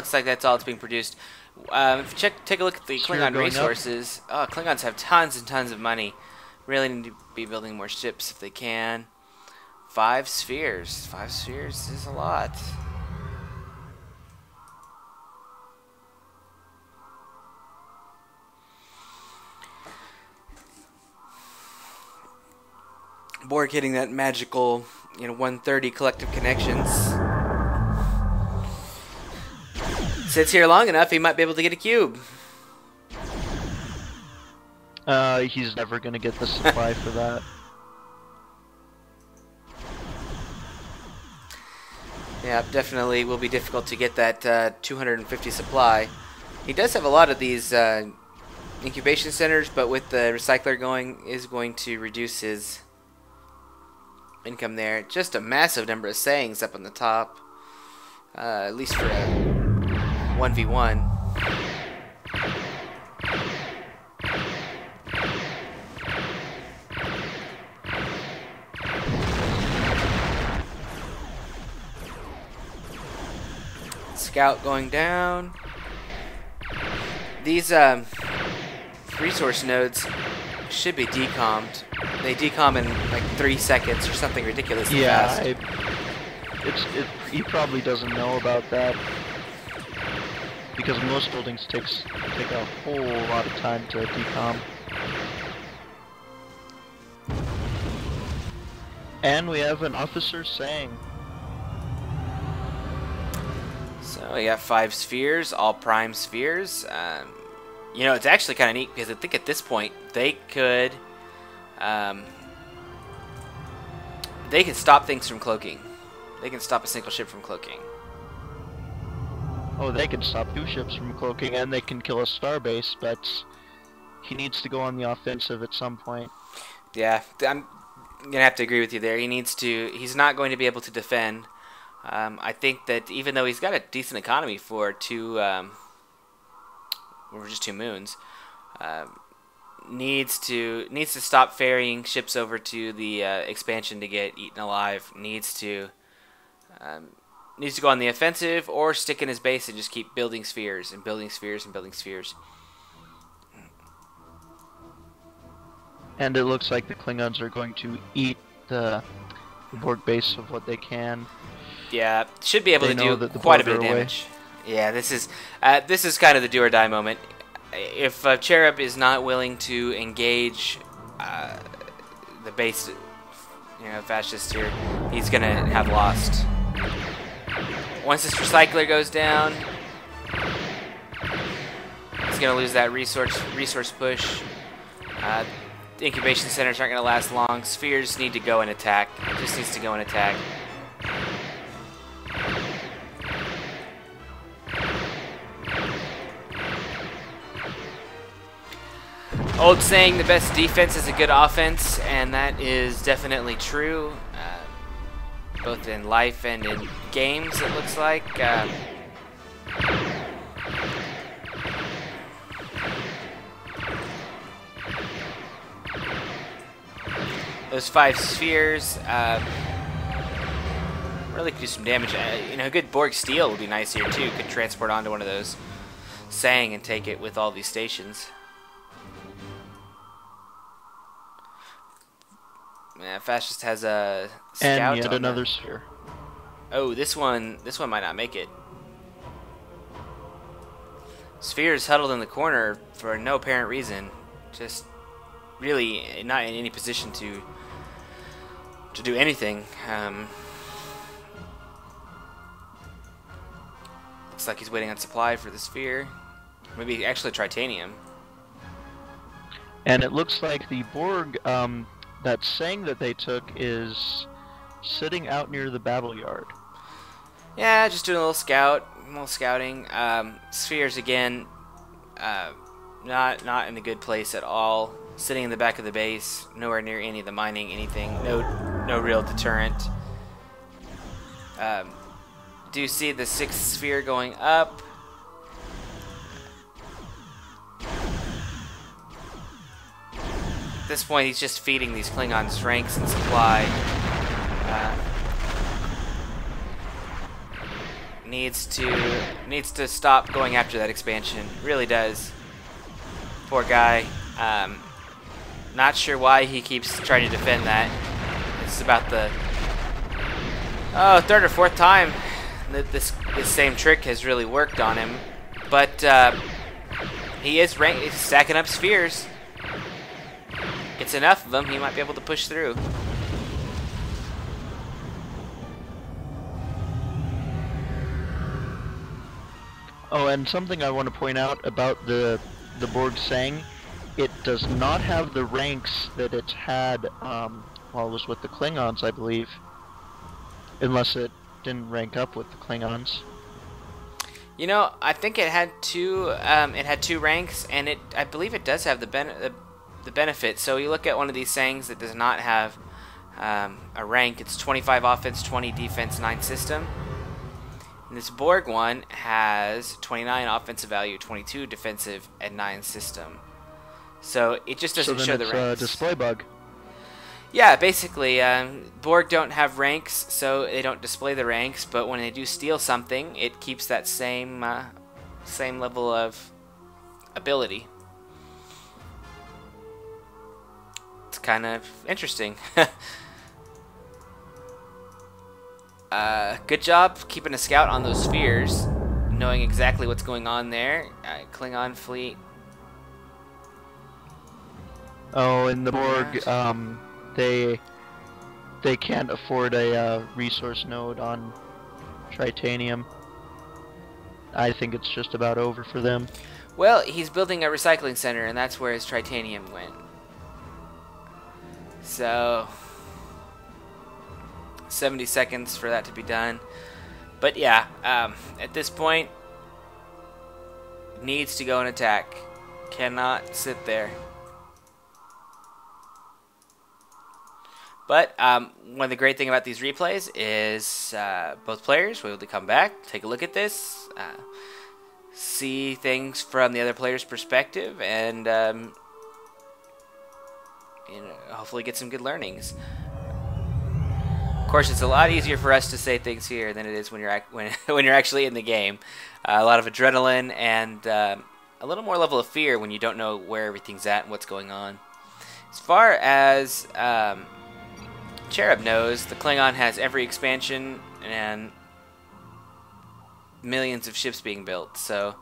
looks like that's all that's being produced. If you take a look at the Klingon resources. Oh, Klingons have tons and tons of money. Really need to be building more ships if they can. 5 spheres. 5 spheres is a lot. Borg hitting that magical, 130 collective connections. Sits here long enough, he might be able to get a cube. He's never gonna get the supply for that. Yeah, definitely will be difficult to get that 250 supply. He does have a lot of these incubation centers, but with the recycler going, is going to reduce his income there. Just a massive number of sayings up on the top, at least for a 1v1. Scout going down. These resource nodes should be decommed. They decom in like 3 seconds or something ridiculously fast. He probably doesn't know about that because most buildings take a whole lot of time to decom. And we have an officer saying. So we got 5 spheres, all prime spheres. It's actually kind of neat because I think at this point they could stop things from cloaking. They can stop a single ship from cloaking. Oh, they can stop 2 ships from cloaking, and they can kill a starbase, but he needs to go on the offensive at some point. Yeah, I'm gonna have to agree with you there. He's not going to be able to defend. I think that even though he's got a decent economy for just 2 moons, needs to stop ferrying ships over to the expansion to get eaten alive. Needs to go on the offensive or stick in his base and just keep building spheres and building spheres and building spheres. And it looks like the Klingons are going to eat the Borg base of what they can. Yeah, should be able to do quite a bit of damage. Yeah, this is kind of the do or die moment. If Charybde is not willing to engage the base, Fascist here, he's gonna have lost. Once this recycler goes down, he's gonna lose that resource push. Incubation centers aren't gonna last long. Spheres need to go and attack. Just needs to go and attack. Old saying, the best defense is a good offense, and that is definitely true, both in life and in games, it looks like. Those 5 spheres really could do some damage. A good Borg steel would be nice here too. Could transport onto one of those Sang and take it with all these stations. Yeah, Fascist has a scout. And yet another sphere. Oh, this one might not make it. Sphere is huddled in the corner for no apparent reason. Just really not in any position to do anything. Looks like he's waiting on supply for the sphere. Maybe actually titanium. And it looks like the Borg, that Sang that they took is sitting out near the battle yard. Yeah, just doing a little scouting. Spheres again, not in a good place at all. Sitting in the back of the base, nowhere near any of the mining, anything. No real deterrent. Do you see the 6th sphere going up? At this point, he's just feeding these Klingons ranks and supply. needs to stop going after that expansion. Really does. Poor guy. Not sure why he keeps trying to defend that. It's about the third or fourth time that this same trick has really worked on him. But he's stacking up spheres. Gets enough of them, he might be able to push through. Oh, and something I want to point out about the Borg Sang, it does not have the ranks that it had while it was with the Klingons, I believe. Unless it didn't rank up with the Klingons. You know, I think it had two ranks, and I believe it does have the benefit. So you look at one of these Sangs that does not have a rank. It's 25 offense, 20 defense, 9 system. And this Borg one has 29 offensive value, 22 defensive, and 9 system. So it just doesn't show the ranks. Display bug. Yeah, basically, Borg don't have ranks, so they don't display the ranks. But when they do steal something, it keeps that same level of ability. It's kind of interesting. Good job keeping a scout on those spheres, knowing exactly what's going on there. Klingon fleet. Oh, and the Borg, they can't afford a resource node on Tritanium. I think it's just about over for them. Well, he's building a recycling center, and that's where his Tritanium went. So 70 seconds for that to be done. But yeah, at this point, needs to go and attack. Cannot sit there. But one of the great things about these replays is both players will be able to come back, take a look at this, see things from the other player's perspective, and hopefully get some good learnings. Of course, it's a lot easier for us to say things here than it is when you're actually in the game. A lot of adrenaline and a little more level of fear when you don't know where everything's at and what's going on. As far as Charybde knows, the Klingon has every expansion and millions of ships being built, so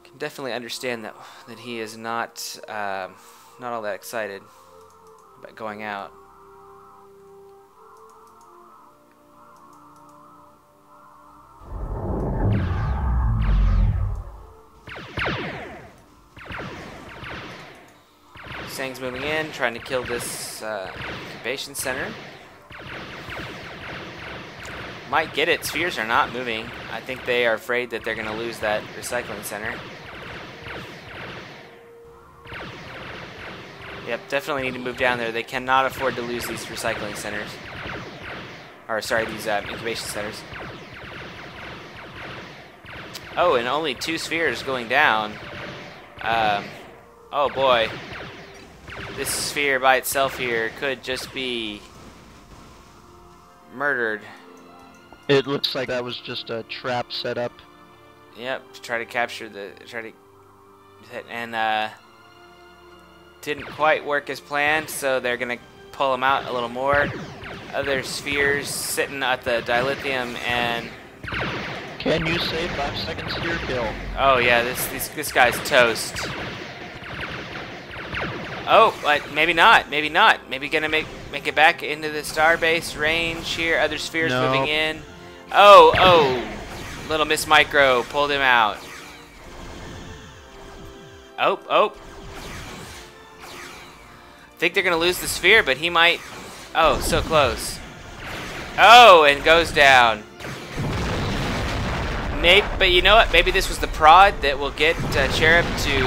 can definitely understand that he is not all that excited about going out. Sang's moving in, trying to kill this incubation center. Might get it. Spheres are not moving. I think they are afraid that they're going to lose that recycling center. Yep, definitely need to move down there. They cannot afford to lose these recycling centers. Or, sorry, these incubation centers. Oh, and only 2 spheres going down. Oh boy. This sphere by itself here could just be murdered. It looks like that was just a trap set up. Yep, to try to capture and didn't quite work as planned, so they're gonna pull them out a little more. Other spheres sitting at the dilithium, and can you save 5 seconds to your kill? Oh yeah, this guy's toast. Oh, but maybe not. Maybe not. Maybe gonna make it back into the starbase range here. Other spheres moving in. Oh, little Miss Micro pulled him out. Oh. I think they're gonna lose the sphere, but he might. Oh, so close. Oh, and goes down. But you know what? Maybe this was the prod that will get Charybde to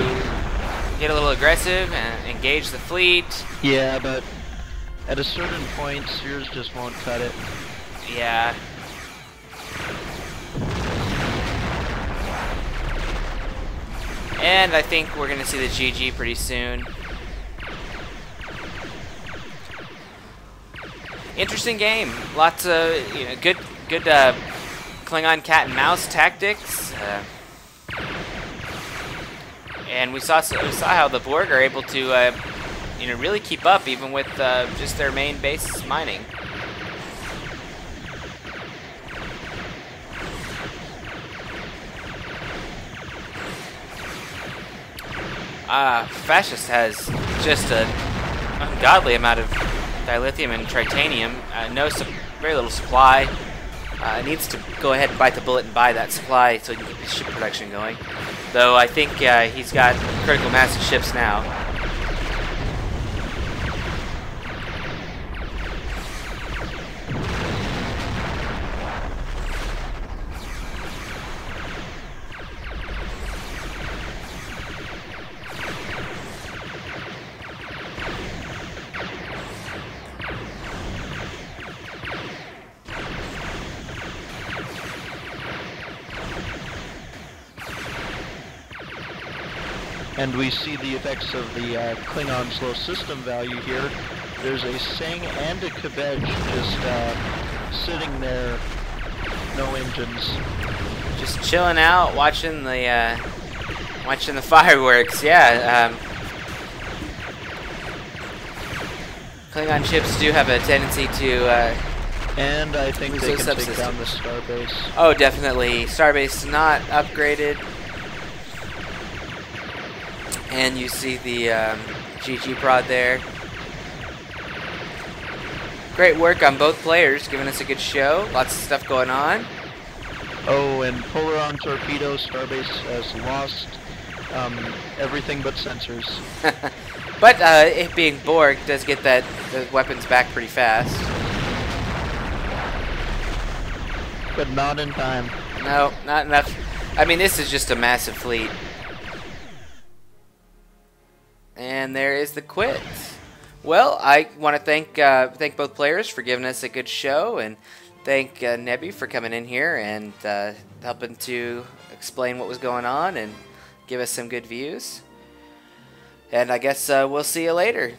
get a little aggressive and engage the fleet. Yeah, but at a certain point, spheres just won't cut it. Yeah. And I think we're gonna see the GG pretty soon. Interesting game. Lots of good good Klingon cat and mouse tactics. And we saw how the Borg are able to really keep up even with just their main base mining. Fascist has just an ungodly amount of dilithium and titanium. Very little supply. Needs to go ahead and bite the bullet and buy that supply so he can keep his ship production going. Though I think he's got critical mass of ships now. And we see the effects of the Klingon's low system value here. There's a Sing and a Kebej just sitting there, no engines. Just chilling out, watching the fireworks. Yeah. Klingon ships do have a tendency to. And I think they can take subsystem. down the starbase. Oh, definitely. Starbase not upgraded. And you see the GG prod there. Great work on both players, giving us a good show. Lots of stuff going on. Oh, and Polaron torpedo, Starbase has lost everything but sensors. But it being Borg does get the weapons back pretty fast. But not in time. No, not enough. I mean, this is just a massive fleet. And there is the quit. Well, I want to thank both players for giving us a good show, and thank Nebby for coming in here and helping to explain what was going on and give us some good views. And I guess we'll see you later.